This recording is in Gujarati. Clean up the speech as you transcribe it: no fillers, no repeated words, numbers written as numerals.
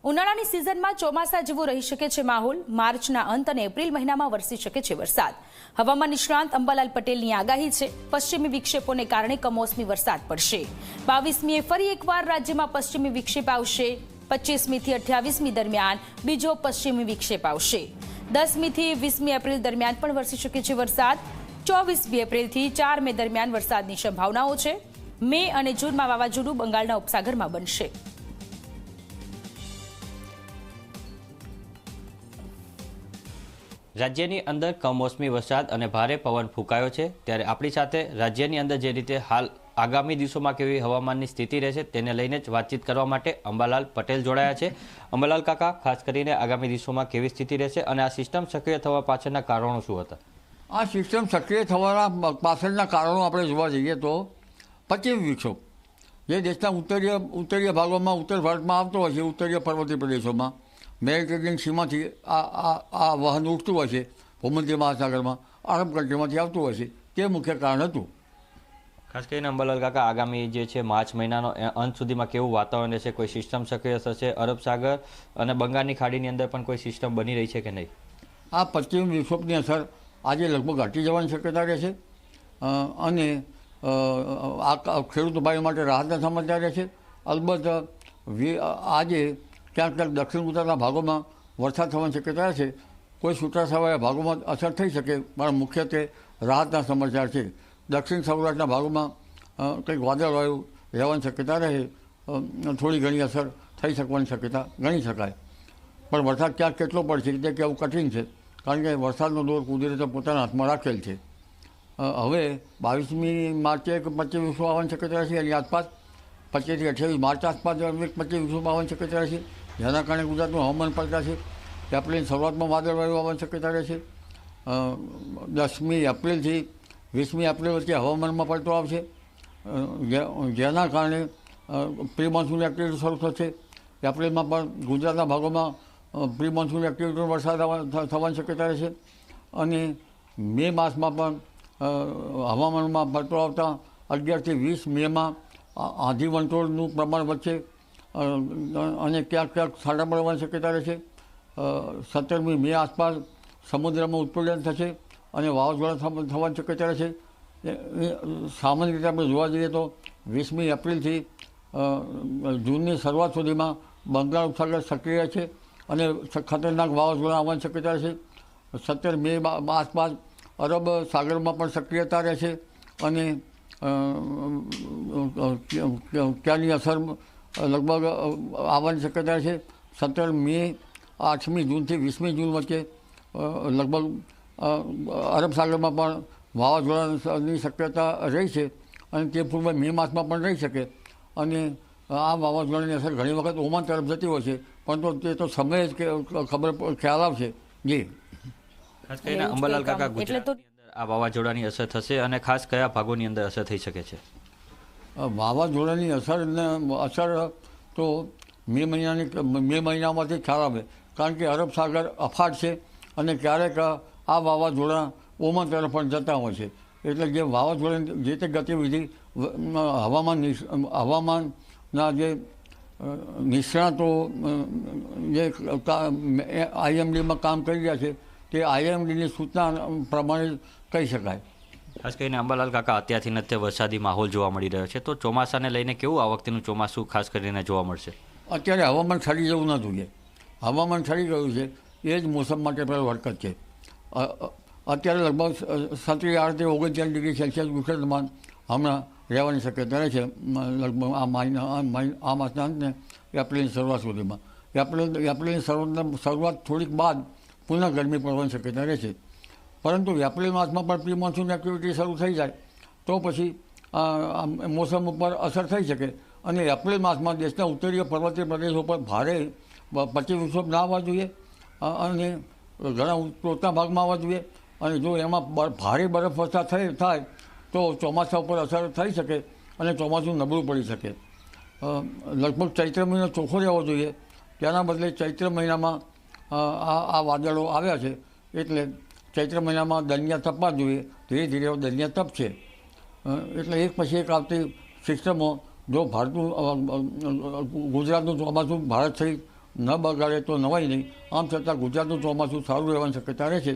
ઉનાળાની સિઝનમાં ચોમાસા જેવો રહી શકે છે માહોલ। માર્ચના અંત અને એપ્રિલ મહિનામાં વરસી શકે છે વરસાદ। હવામાન નિષ્ણાંત અંબાલાલ પટેલની આગાહી છે, પશ્ચિમી વિક્ષેપોને કારણે કમોસમી વરસાદ પડશે। 22મીએ ફરી એકવાર રાજ્યમાં પશ્ચિમી વિક્ષેપ આવશે। 25મી થી 28મી દરમિયાન બીજો પશ્ચિમી વિક્ષેપ આવશે। 10મી થી 20મી એપ્રિલ દરમિયાન પણ વરસી શકે છે વરસાદ। 24મી એપ્રિલથી 4 મે દરમિયાન વરસાદની સંભાવનાઓ છે। મે અને જૂનમાં વાવાઝોડું બંગાળના ઉપસાગરમાં બનશે। રાજ્યની અંદર કમોસમી વરસાદ અને ભારે પવન ફૂંકાયો છે, ત્યારે આપણી સાથે રાજ્યની અંદર જે રીતે હાલ આગામી દિવસોમાં કેવી હવામાનની સ્થિતિ રહેશે તેને લઈને જ વાતચીત કરવા માટે અંબાલાલ પટેલ જોડાયા છે। અંબાલાલ કાકા, ખાસ કરીને આગામી દિવસોમાં કેવી સ્થિતિ રહેશે અને આ સિસ્ટમ સક્રિય થવા પાછળના કારણો શું હતા? આ સિસ્ટમ સક્રિય થવાના પાછળના કારણો આપણે જોવા જઈએ તો પશ્ચિમી વિક્ષોભ જે દેશના ઉત્તરીય ભાગોમાં, ઉત્તર ભારતમાં આવતો હોય છે, ઉત્તરીય પર્વતીય પ્રદેશોમાં મેડિટેરિયન સીમાથી આ વહન ઉઠતું હોય છે, ભૂમધ્ય મહાસાગરમાં અરબ કન્ટ્રીમાંથી આવતું હોય છે, તે મુખ્ય કારણ હતું। ખાસ કરીને અંબાલાલ કાકા, આગામી જે છે માર્ચ મહિનાનો અંત સુધીમાં કેવું વાતાવરણ રહેશે? કોઈ સિસ્ટમ સક્રિય થશે? અરબ સાગર અને બંગાળની ખાડીની અંદર પણ કોઈ સિસ્ટમ બની રહી છે કે નહીં? આ પશ્ચિમી વિક્ષોભની અસર આજે લગભગ હટી જવાની શક્યતા રહેશે અને આ ખેડૂતો ભાઈઓ માટે રાહતના સમાચાર રહેશે। અલબત્ત આજે ક્યાંક ક્યાંક દક્ષિણ ગુજરાતના ભાગોમાં વરસાદ થવાની શક્યતા છે, કોઈ છૂટાછવાયા ભાગોમાં અસર થઈ શકે, પણ મુખ્યત્વે રાહતના સમાચાર છે। દક્ષિણ સૌરાષ્ટ્રના ભાગોમાં કંઈક વાદળવાયુ રહેવાની શક્યતા રહે, થોડી ઘણી અસર થઈ શકવાની શક્યતા ગણી શકાય, પણ વરસાદ ક્યાંક કેટલો પડશે તે કહેવું કઠિન છે, કારણ કે વરસાદનો દોર કુદરતે પોતાના હાથમાં રાખેલ છે। હવે 22મી માર્ચે એક પશ્ચિમી વિક્ષોભ આવવાની શક્યતા રહેશે, એની આસપાસ 25 થી 28 માર્ચ આસપાસ એક પશ્ચિમી વિક્ષોભ આવવાની શક્યતા રહેશે, જેના કારણે ગુજરાતનું હવામાન પલટાશે। એપ્રિલની શરૂઆતમાં વાદળવાયુ આવવાની શક્યતા રહેશે। 10મી એપ્રિલથી 20મી એપ્રિલ વચ્ચે હવામાનમાં પલટો આવશે, જેના કારણે પ્રી મોન્સૂન એક્ટિવિટી શરૂ થશે। એપ્રિલમાં પણ ગુજરાતના ભાગોમાં પ્રી મોન્સૂન એક્ટિવિટીનો વરસાદ થવાની શક્યતા રહેશે અને મે માસમાં પણ હવામાનમાં પલટો આવતા 11 થી 20 મેમાં આંધી વંટોળનું પ્રમાણ વધશે અને ક્યાંક ક્યાંક છાંટા પડવાની શક્યતા રહેશે। 17મી મે આસપાસ સમુદ્રમાં ઉત્પીડન થશે અને વાવાઝોડા થવાની શક્યતા રહેશે। સામાન્ય રીતે આપણે જોવા જઈએ તો 20મી એપ્રિલથી જૂનની શરૂઆત સુધીમાં બંગાળ ઉપસાગર સક્રિય છે અને ખતરનાક વાવાઝોડા આવવાની શક્યતા રહેશે। 17 મે આસપાસ અરબ સાગરમાં પણ સક્રિયતા રહેશે અને ત્યાંની અસર લગભગ આવવાની શક્યતા રહેશે। 17 મે 8મી જૂનથી 20મી જૂન વચ્ચે લગભગ અરબ સાગરમાં પણ વાવાઝોડાની શક્યતા રહી છે અને તે પૂર્વે મે માસમાં પણ રહી શકે અને આ વાવાઝોડાની અસર ઘણી વખત ઓમાન તરફ જતી હોય છે, પરંતુ તે તો સમયે જ ખ્યાલ આવશે। જી, ખાસ કરીને અંબાલાલ કાકા, ગુજરાતની અંદર આ વાવાઝોડાની અસર થશે અને ખાસ કયા ભાગોની અંદર અસર થઈ શકે છે? વાવાઝોડાની અસર તો મે મહિનામાંથી ખ્યાલ આવે, કારણ કે અરબ સાગર અફાટ છે અને ક્યારેક આ વાવાઝોડા ઓમાન તરફ પણ જતા હોય છે, એટલે જે વાવાઝોડાની જે તે ગતિવિધિ હવામાનના જે નિષ્ણાતો જે આઈએમડીમાં કામ કરી રહ્યા છે તે આઈએમડીની સૂચના પ્રમાણે કહી શકાય। ખાસ કરીને અંબાલાલ કાકા, અત્યારથી નથી વરસાદી માહોલ જોવા મળી રહ્યો છે, તો ચોમાસાને લઈને કેવું આ વખતેનું ચોમાસું ખાસ કરીને જોવા મળશે? અત્યારે હવામાન ઠરી જવું ન જોઈએ, હવામાન ઠરી ગયું છે, એ જ મોસમ માટે પહેલો હરકત છે। અત્યારે લગભગ 37 થી 39 ડિગ્રી સેલ્સિયસ ઉષ્ણતામાન હમણાં રહેવાની શક્યતા રહે છે, લગભગ આ માસના અંતને એપ્રિલની શરૂઆત સુધીમાં। એપ્રિલની શરૂઆત થોડીક બાદ પુનઃ ગરમી પડવાની શક્યતા રહેશે, પરંતુ એપ્રિલ માસમાં પણ પ્રી મોન્સૂન એક્ટિવિટી શરૂ થઈ જાય તો પછી મોસમ ઉપર અસર થઈ શકે અને એપ્રિલ માસમાં દેશના ઉત્તરીય પર્વતીય પ્રદેશો પર ભારે પશ્ચિમ વિક્ષોભ ના આવવા જોઈએ અને ઘણા ટોચના ભાગમાં આવવા જોઈએ, અને જો એમાં ભારે બરફવર્ષા થાય તો ચોમાસા ઉપર અસર થઈ શકે અને ચોમાસું નબળું પડી શકે। લગભગ ચૈત્ર મહિનો ચોખ્ખો રહેવો જોઈએ, તેના બદલે ચૈત્ર મહિનામાં આ વાદળો આવ્યા છે, એટલે ચૈત્ર મહિનામાં દરિયા તપવા જોઈએ, ધીરે ધીરે દરિયા તપશે, એટલે એક પછી એક આવતી સિસ્ટમો જો ગુજરાતનું ચોમાસું ભારત સહિત ન બગાડે તો નવાય નહીં. આમ છતાં ગુજરાતનું ચોમાસું સારું રહેવાની શક્યતા રહે છે.